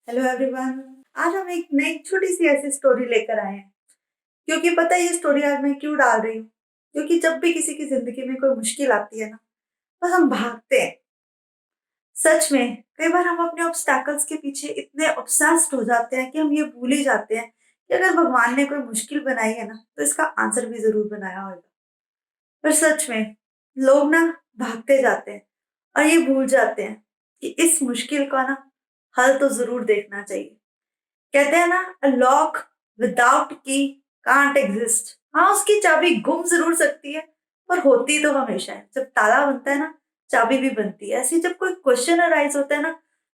Hello everyone. आज हम एक नई छोटी सी ऐसी स्टोरी लेकर आए हैं। क्योंकि पता है ये स्टोरी आज मैं क्यों डाल रही हूँ। क्योंकि जब भी किसी की जिंदगी में कोई मुश्किल आती है ना, तो हम भागते हैं। सच में कई बार हम अपने ऑब्स्टैकल्स के पीछे इतने ऑब्सेस्ड हो जाते हैं कि हम ये भूल ही जाते हैं कि अगर भगवान ने कोई मुश्किल बनाई है ना, तो इसका आंसर भी जरूर बनाया होगा। पर सच में लोग ना भागते जाते हैं और ये भूल जाते हैं कि इस मुश्किल का ना हल तो जरूर देखना चाहिए। कहते हैं ना, अ लॉक विदाउट की कांट एग्जिस्ट। हाँ, उसकी चाबी गुम जरूर सकती है, पर होती तो हमेशा है। जब ताला बनता है ना, चाबी भी बनती है। ऐसे जब कोई क्वेश्चन अराइज होता है ना,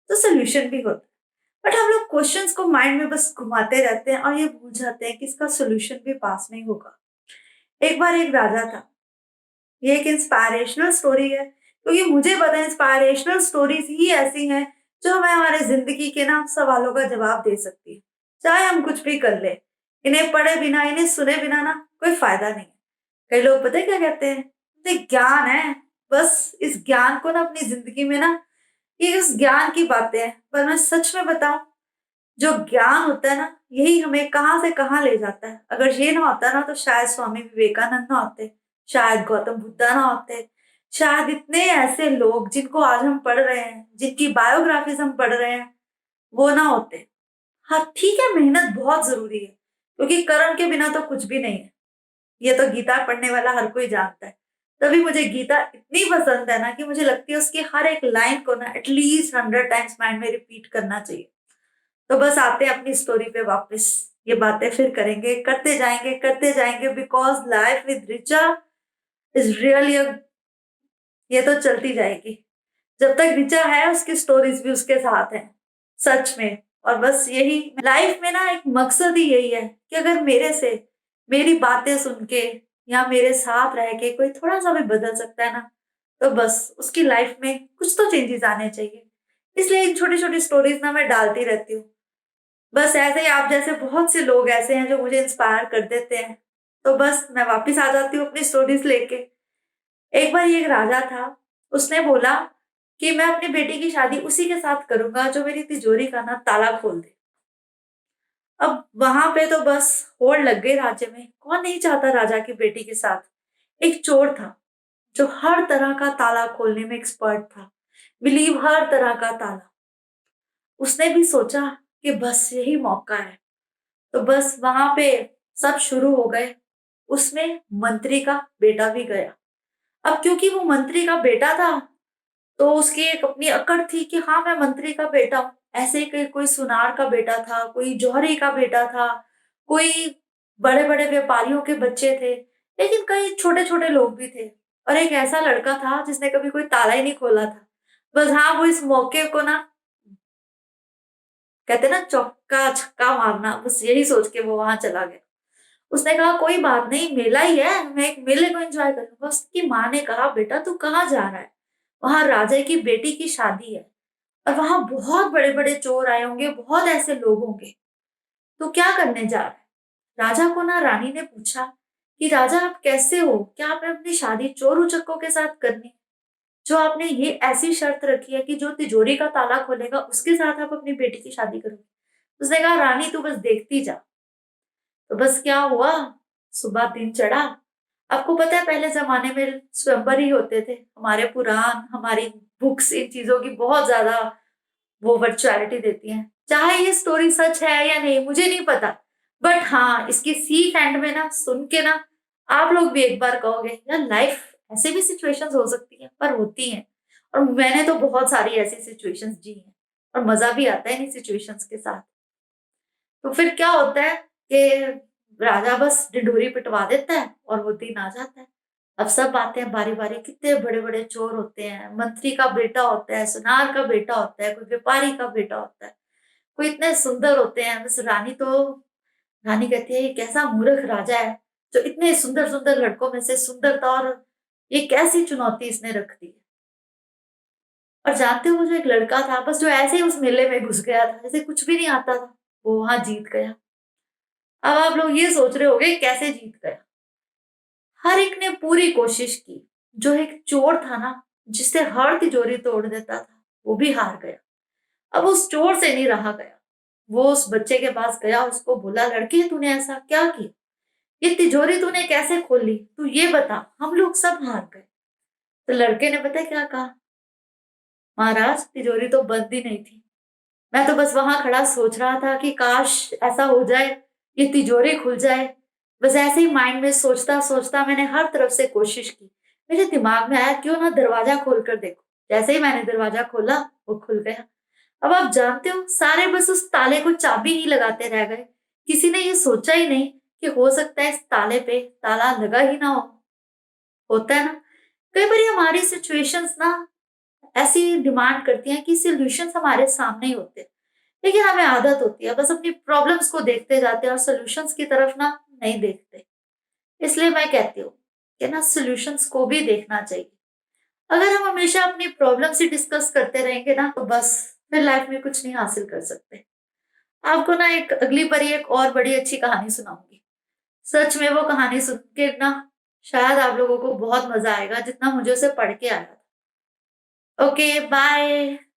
तो सोल्यूशन भी होता है। बट हम लोग क्वेश्चंस को माइंड में बस घुमाते रहते हैं और ये भूल जाते हैं कि इसका सोल्यूशन भी पास में ही होगा। एक बार एक राजा था। ये एक इंस्पायरेशनल स्टोरी है, क्योंकि मुझे पता है इंस्पायरेशनल स्टोरीज ही ऐसी हैं जो हमें हमारे जिंदगी के ना सवालों का जवाब दे सकती है। चाहे हम कुछ भी कर ले, इन्हें पढ़े बिना, इन्हें सुने बिना ना कोई फायदा नहीं है। कई लोग पता है क्या कहते हैं, ये ज्ञान है, बस इस ज्ञान को ना अपनी जिंदगी में ना, ये उस ज्ञान की बातें हैं। पर मैं सच में बताऊं, जो ज्ञान होता है ना, यही हमें कहाँ से कहाँ ले जाता है। अगर ये ना होता ना, तो शायद स्वामी विवेकानंद ना होते, शायद गौतम बुद्धा ना होते, शायद इतने ऐसे लोग जिनको आज हम पढ़ रहे हैं, जिनकी बायोग्राफीज हम पढ़ रहे हैं, वो ना होते। हाँ ठीक है, मेहनत बहुत जरूरी है, क्योंकि कर्म के बिना तो कुछ भी नहीं है। ये तो गीता पढ़ने वाला हर कोई जानता है। तभी मुझे गीता इतनी पसंद है ना, कि मुझे लगती है उसकी हर एक लाइन को ना एटलीस्ट 100 टाइम्स माइंड में रिपीट करना चाहिए। तो बस आते हैं अपनी स्टोरी पे वापस। ये बातें फिर करेंगे, करते जाएंगे, because life with Richa is really, ये तो चलती जाएगी। जब तक रिचा है, उसकी स्टोरीज भी उसके साथ हैं। सच में। और बस यही लाइफ में ना, एक मकसद ही यही है कि अगर मेरे से, मेरी बातें सुन के या मेरे साथ रह के कोई थोड़ा सा भी बदल सकता है ना, तो बस उसकी लाइफ में कुछ तो चेंजेस आने चाहिए। इसलिए इन छोटी छोटी स्टोरीज ना मैं डालती रहती हूँ। बस ऐसे ही आप जैसे बहुत से लोग ऐसे हैं जो मुझे इंस्पायर कर देते हैं। तो बस मैं वापस आ जाती हूँ अपनी स्टोरीज लेके। एक बार ये एक राजा था। उसने बोला कि मैं अपनी बेटी की शादी उसी के साथ करूंगा जो मेरी तिजोरी का ना ताला खोल दे। अब वहां पे तो बस होड़ लग गई राज्य में। कौन नहीं चाहता राजा की बेटी के साथ। एक चोर था जो हर तरह का ताला खोलने में एक्सपर्ट था। बिलीव हर तरह का ताला। उसने भी सोचा कि बस यही मौका है। तो बस वहां पे सब शुरू हो गए। उसमें मंत्री का बेटा भी गया। अब क्योंकि वो मंत्री का बेटा था, तो उसकी एक अपनी अकड़ थी कि हाँ, मैं मंत्री का बेटा हूँ। ऐसे ही कोई सुनार का बेटा था, कोई जौहरी का बेटा था, कोई बड़े बड़े व्यापारियों के बच्चे थे, लेकिन कई छोटे छोटे लोग भी थे। और एक ऐसा लड़का था जिसने कभी कोई ताला ही नहीं खोला था। बस हाँ, वो इस मौके को ना, कहते हैं ना, चौका छक्का मारना, बस यही सोच के वो वहां चला गया। उसने कहा कोई बात नहीं, मेला ही है, मैं एक मेले को एंजॉय करूंगा। उसकी माँ ने कहा बेटा तू कहाँ जा रहा है, वहां राजा की बेटी की शादी है, और वहां बहुत बड़े बड़े चोर आए होंगे, बहुत ऐसे लोग होंगे, तो क्या करने जा रहा है। राजा को ना रानी ने पूछा कि राजा आप कैसे हो, क्या आपने अपनी शादी चोर उचक्कों के साथ करनी, जो आपने ये ऐसी शर्त रखी है कि जो तिजोरी का ताला खोलेगा उसके साथ आप अपनी बेटी की शादी करोगे। उसने कहा रानी तू बस देखती जा। तो बस क्या हुआ, सुबह दिन चढ़ा। आपको पता है पहले जमाने में स्वयंवर ही होते थे। हमारे पुराण, हमारी बुक्स इन चीजों की बहुत ज्यादा वो वर्चुअलिटी देती हैं। चाहे ये स्टोरी सच है या नहीं मुझे नहीं पता, बट हाँ, इसकी सीख एंड में ना सुन के ना आप लोग भी एक बार कहोगे यार, लाइफ ऐसे भी सिचुएशंस हो सकती है, पर होती हैं। और मैंने तो बहुत सारी ऐसी सिचुएशंस जी हैं, और मजा भी आता है इन सिचुएशंस के साथ। तो फिर क्या होता है कि राजा बस ढिंढोरी पिटवा देता है और वो दिन आ जाता है। अब सब आते हैं बारी बारी। कितने बड़े बड़े चोर होते हैं, मंत्री का बेटा होता है, सुनार का बेटा होता है, कोई व्यापारी का बेटा होता है, कोई इतने सुंदर होते हैं। बस रानी कहती है ये कैसा मूर्ख राजा है जो इतने सुंदर सुंदर लड़कों में से सुंदरता, और ये कैसी चुनौती इसने रख दी है। और जानते हो, जो एक लड़का था बस, जो ऐसे ही उस मेले में घुस गया था, जैसे कुछ भी नहीं आता था, वो वहां जीत गया। अब आप लोग ये सोच रहे होंगे कैसे जीत गया। हर एक ने पूरी कोशिश की। जो एक चोर था ना, जिससे हर तिजोरी तोड़ देता था, वो भी हार गया। अब उस चोर से नहीं रहा गया। वो उस बच्चे के पास गया, उसको बोला, लड़के तूने ऐसा क्या किया? ये तिजोरी तूने कैसे खोल ली? तू ये बता, हम लोग सब हार गए। तो लड़के ने पता है क्या कहा? महाराज, तिजोरी तो बंद ही नहीं थी। मैं तो बस वहां खड़ा सोच रहा था कि काश ऐसा हो जाए, ये तिजोरी खुल जाए। बस ऐसे ही माइंड में सोचता सोचता मैंने हर तरफ से कोशिश की। मेरे दिमाग में आया क्यों ना दरवाजा खोल कर देखो। जैसे ही मैंने दरवाजा खोला, वो खुल गया। अब आप जानते हो, सारे बस उस ताले को चाबी ही लगाते रह गए। किसी ने ये सोचा ही नहीं कि हो सकता है इस ताले पे ताला लगा ही ना हो। होता है ना, कई बार हमारी सिचुएशंस ना ऐसी डिमांड करती हैं कि सॉल्यूशंस हमारे सामने ही होते हैं, लेकिन हमें आदत होती है बस अपनी प्रॉब्लम्स को देखते जाते हैं और सॉल्यूशंस की तरफ ना नहीं देखते। इसलिए मैं कहती हूँ कि ना सॉल्यूशंस को भी देखना चाहिए। अगर हम हमेशा अपनी प्रॉब्लम्स ही डिस्कस करते रहेंगे ना, तो बस फिर लाइफ में कुछ नहीं हासिल कर सकते। आपको ना एक अगली बारी एक और बड़ी अच्छी कहानी सुनाऊंगी। सच में वो कहानी सुन के ना शायद आप लोगों को बहुत मजा आएगा, जितना मुझे उसे पढ़ के आया था। Okay, bye.